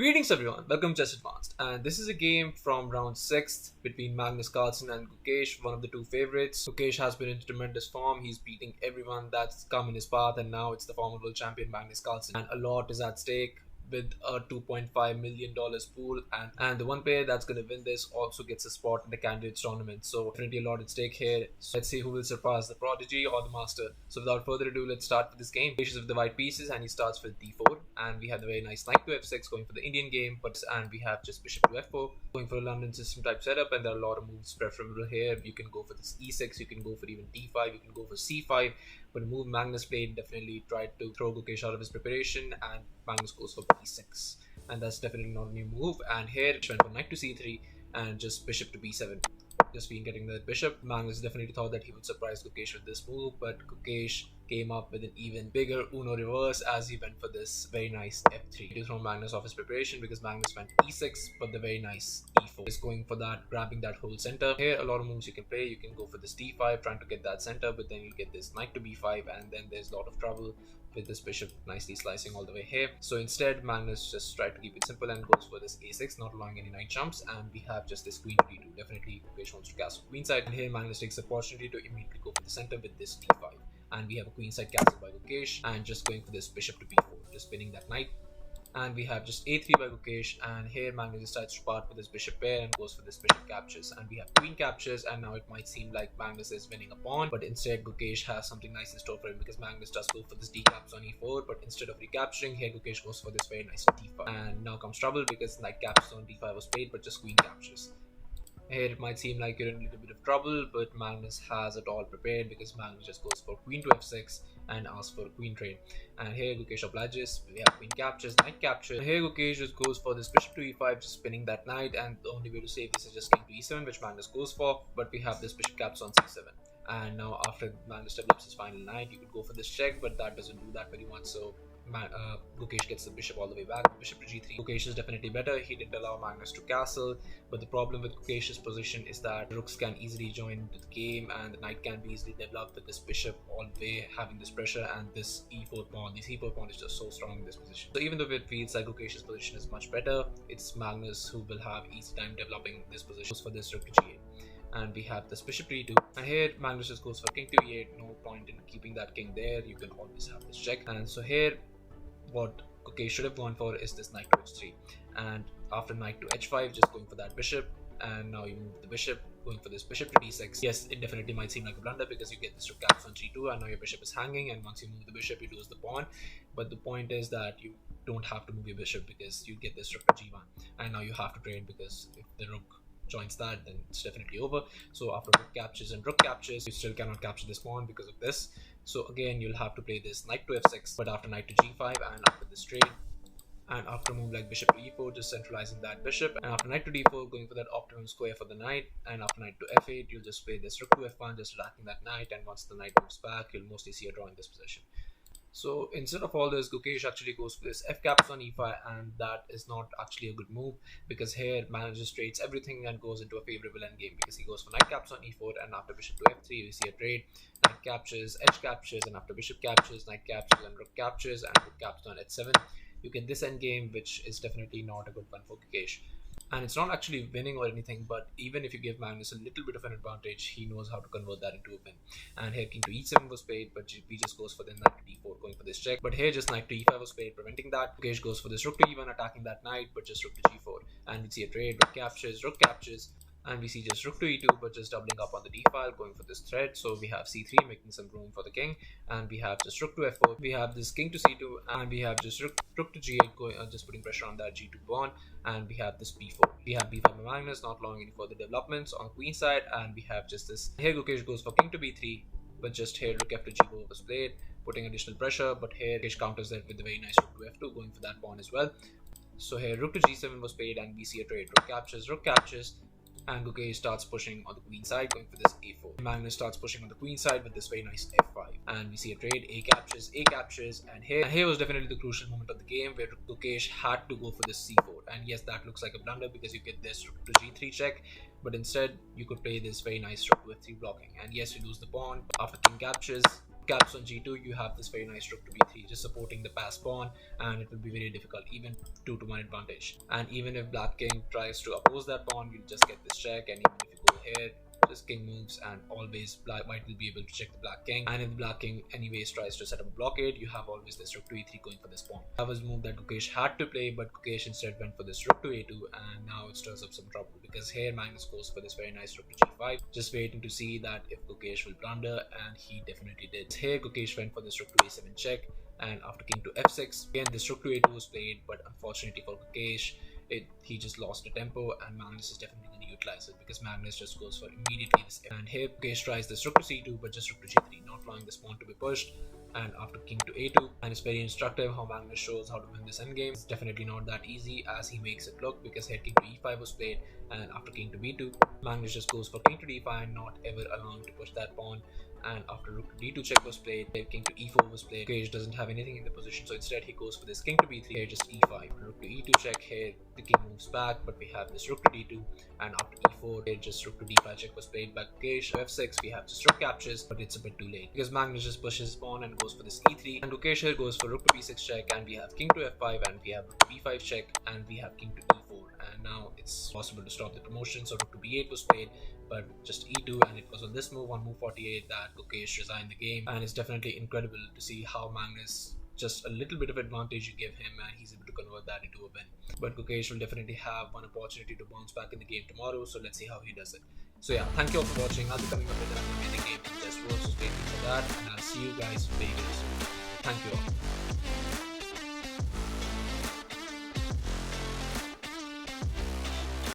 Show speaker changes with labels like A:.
A: Greetings everyone, welcome to Chess Advanced, and this is a game from round 6th between Magnus Carlsen and Gukesh, one of the two favorites. Gukesh has been in tremendous form, he's beating everyone that's come in his path, and now it's the former world champion Magnus Carlsen, and a lot is at stake with a $2.5 million pool, and the one player that's going to win this also gets a spot in the candidates tournament, so definitely a lot at stake here. So let's see who will surpass the prodigy or the master. So without further ado, let's start with this game. Gukesh is with the white pieces and he starts with d4, and we have the very nice knight to f6 going for the Indian game, and we have just bishop to f4 going for a London system type setup, and there are a lot of moves preferable here. You can go for this e6, you can go for even d5, you can go for c5, but a move Magnus played definitely tried to throw Gukesh out of his preparation, and Magnus goes for b6, and that's definitely not a new move. And here it went for knight to c3 and just bishop to b7. Just being getting the bishop. Magnus definitely thought that he would surprise Gukesh with this move, but Gukesh came up with an even bigger Uno reverse as he went for this very nice f3 to throw Magnus off his preparation, because Magnus went e6, but the very nice e4 is going for that, grabbing that whole center. Here a lot of moves you can play. You can go for this d5 trying to get that center, but then you get this knight to b5, and then there's a lot of trouble with this bishop nicely slicing all the way here. So instead Magnus just tried to keep it simple and goes for this a6, not allowing any knight jumps, and we have just this queen to d2. Definitely Gukesh wants to castle queenside, and here Magnus takes the opportunity to immediately go for the center with this d5, and we have a queenside castle by Gukesh, and just going for this bishop to b4, just spinning that knight. And we have just a3 by Gukesh, and here Magnus decides to part with his bishop pair and goes for this bishop captures, and we have queen captures, and now it might seem like Magnus is winning a pawn, but instead Gukesh has something nice in store for him, because Magnus does go for this decaps on e4, but instead of recapturing, here Gukesh goes for this very nice d5, and now comes trouble because knight captures on d5 was played, but just queen captures. Here it might seem like you're in a little bit of trouble, but Magnus has it all prepared, because Magnus just goes for queen to f6 and asks for a queen trade. And here Gukesh obliges. We have queen captures, knight captures. And here Gukesh just goes for this bishop to e5, just spinning that knight, and the only way to save this is just king to e7, which Magnus goes for, but we have this bishop caps on c7. And now after Magnus develops his final knight, you could go for this check, but that doesn't do that very much, so Gukesh gets the bishop all the way back, bishop to g3. Gukesh is definitely better. He didn't allow Magnus to castle, but the problem with Gukesh's position is that rooks can easily join the game, and the knight can be easily developed with this bishop all the way having this pressure, and this e4 pawn. This e4 pawn is just so strong in this position. So even though it feels like Gukesh's position is much better, it's Magnus who will have easy time developing this position. For this rook to g8. And we have this bishop to e2, and here Magnus just goes for king to e8. No point in keeping that king there. You can always have this check. And so here what Gukesh should have gone for is this knight to h3, and after knight to h5, just going for that bishop, and now you move the bishop, going for this bishop to d6. Yes, it definitely might seem like a blunder, because you get this rook caps on g2, and now your bishop is hanging, and once you move the bishop, you lose the pawn. But the point is that you don't have to move your bishop, because you get this rook to g1, and now you have to trade, because if the rook joins that, then it's definitely over. So after rook captures and rook captures, you still cannot capture this pawn because of this. So again, you'll have to play this knight to f6, but after knight to g5, and after this trade, and after move like bishop to e4, just centralizing that bishop, and after knight to d4, going for that optimum square for the knight, and after knight to f8, you'll just play this rook to f1, just attacking that knight, and once the knight moves back, you'll mostly see a draw in this position. So instead of all this, Gukesh actually goes for this f caps on e5, and that is not actually a good move, because here manages trades everything and goes into a favorable endgame, because he goes for knight caps on e4, and after bishop to f3, we see a trade, knight captures, edge captures, and after bishop captures, knight captures, and rook captures, and rook captures on h7. You get this endgame, which is definitely not a good one for Gukesh. And it's not actually winning or anything, but even if you give Magnus a little bit of an advantage, he knows how to convert that into a win. And here king to e7 was played, but he just goes for the knight to d4, going for this check. But here just knight to e5 was played, preventing that. Gukesh goes for this rook to e1, attacking that knight, but just rook to g4. And we see a trade, rook captures, and we see just rook to e2, but just doubling up on the d file, going for this thread. So we have c3, making some room for the king, and we have just rook to f4. We have this king to c2, and we have just rook to g8, going just putting pressure on that g2 pawn, and we have this b4. We have b5 by Magnus, not allowing any further developments on queen side, and we have just this. Here Gukesh goes for king to b3, but just here rook f to g4 was played, putting additional pressure, but here Gukesh counters that with a very nice rook to f2, going for that pawn as well. So here rook to g7 was played, and we see a trade, rook captures, and Gukesh starts pushing on the queen side, going for this a4. Magnus starts pushing on the queen side with this very nice f5, and we see a trade, a captures, and here was definitely the crucial moment of the game, where Gukesh had to go for this c4. And yes, that looks like a blunder, because you get this rook to g3 check, but instead you could play this very nice rook to f3 blocking, and yes, you lose the pawn. After king captures, caps on g2, you have this very nice rook to b3, just supporting the pass pawn, and it will be very difficult, even 2 to 1 advantage. And even if black king tries to oppose that pawn, you'll just get this check, and even if you go here, this king moves, and always white will be able to check the black king. And if the black king anyways tries to set up a blockade, you have always this rook to e3 going for this pawn. That was a move that Gukesh had to play, but Gukesh instead went for this rook to a2, and now it stirs up some trouble, because here Magnus goes for this very nice rook to g5, just waiting to see that if Gukesh will blunder, and he definitely did. Here Gukesh went for this rook to a7 check, and after king to f6, again this rook to a2 was played, but unfortunately for Gukesh, he just lost the tempo, and Magnus is definitely going to utilize it, because Magnus just goes for immediately this. And here Gukesh tries this rook to c2, but just rook to g3, not allowing this pawn to be pushed. And after king to a2, and it's very instructive how Magnus shows how to win this endgame. It's definitely not that easy as he makes it look, because here king to e5 was played, and after king to b2, Magnus just goes for king to d5, not ever allowing to push that pawn. And after rook to d2 check was played, king to e4 was played. Gukesh doesn't have anything in the position, so instead he goes for this king to b3, here just e5. Rook to e2 check, here the king moves back, but we have this rook to d2, and after e4, here just rook to d5 check was played by Gukesh. f6, we have just rook captures, but it's a bit too late, because Magnus just pushes his pawn and goes for this e3, and Gukesh here goes for rook to b6 check, and we have king to f5, and we have rook to b5 check, and we have king to e4, and now it's possible to stop the promotion. So rook to b8 was played, but just e2, and it was on this move, on move 48, that Gukesh resigned the game. And it's definitely incredible to see how Magnus, just a little bit of advantage you give him, and he's able to convert that into a win. But Gukesh will definitely have one opportunity to bounce back in the game tomorrow, so let's see how he does it. So yeah, thank you all for watching. I'll be coming up with another amazing game in just world, so stay tuned for that, and I'll see you guys very soon. Thank you all.